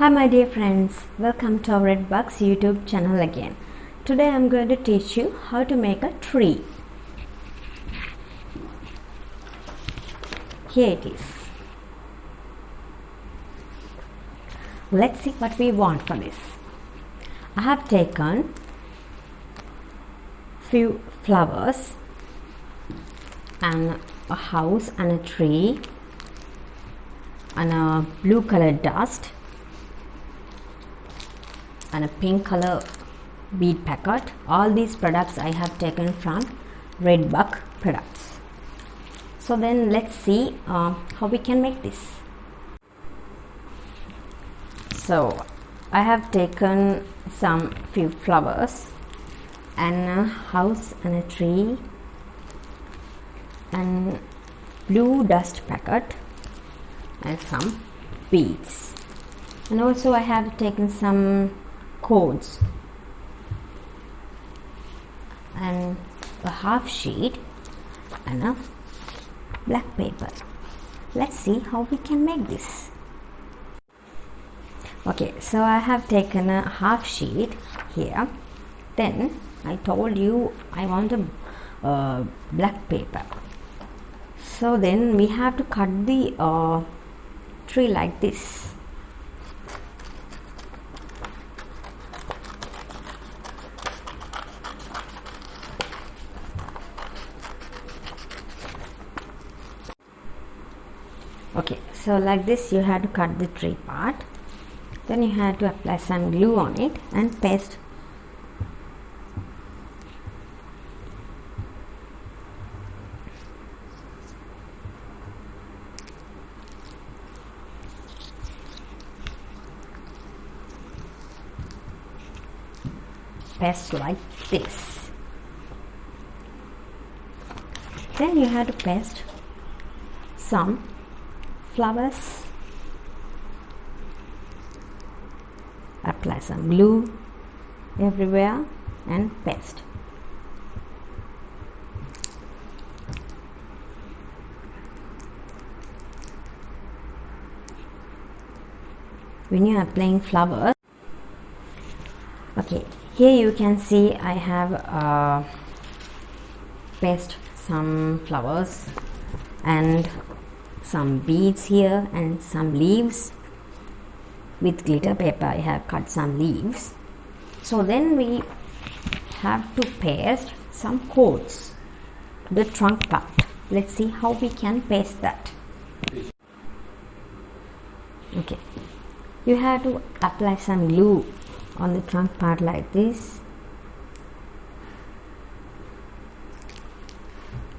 Hi my dear friends, welcome to our Redbox YouTube channel again. Today I am going to teach you how to make a tree. Here it is. Let's see what we want for this. I have taken few flowers and a house and a tree and a blue colored dust and a pink color bead packet. All these products I have taken from Redbox products. So then let's see how we can make this. So I have taken some few flowers and a house and a tree and blue dust packet and some beads, and also I have taken some codes and a half sheet and a black paper. Let's see how we can make this. Okay, so I have taken a half sheet here. Then I told you I want a black paper. So then we have to cut the tree like this. Okay, so like this you have to cut the tree part. Then you have to apply some glue on it and paste. Paste like this. Then you have to paste some flowers, apply some glue everywhere and paste. When you are applying flowers, okay, here you can see I have pasted some flowers and some beads here and some leaves. With glitter paper I have cut some leaves. So then we have to paste some codes to the trunk part. Let's see how we can paste that. Okay, you have to apply some glue on the trunk part like this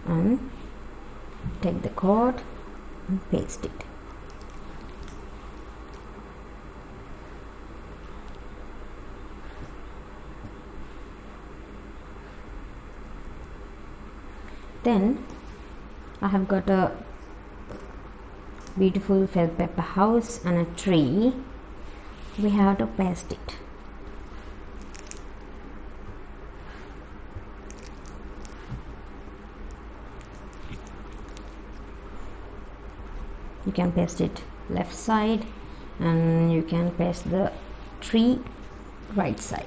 and take the cord and paste it. Then I have got a beautiful felt paper house and a tree. We have to paste it. You can paste it left side and you can paste the tree right side.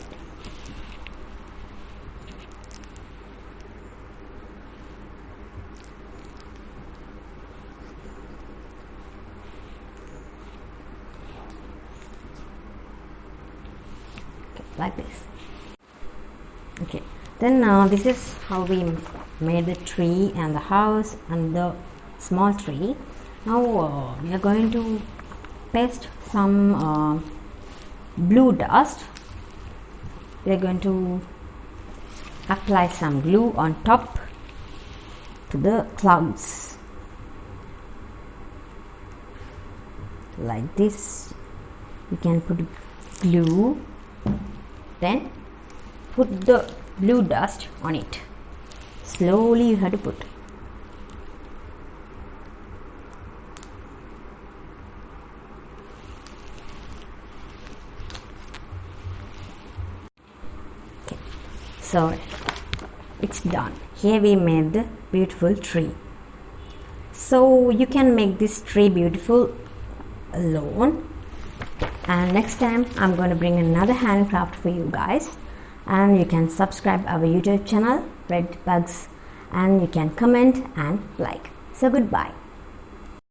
Okay, like this. Okay, then this is how we made the tree and the house and the small tree. Now we are going to paste some blue dust. We are going to apply some glue on top to the clouds like this. You can put glue, then put the blue dust on it. Slowly you have to put. So it's done. Here we made the beautiful tree. So you can make this tree beautiful alone, and next time I'm going to bring another handcraft for you guys. And you can subscribe our YouTube channel Red Bugs, and you can comment and like. So goodbye.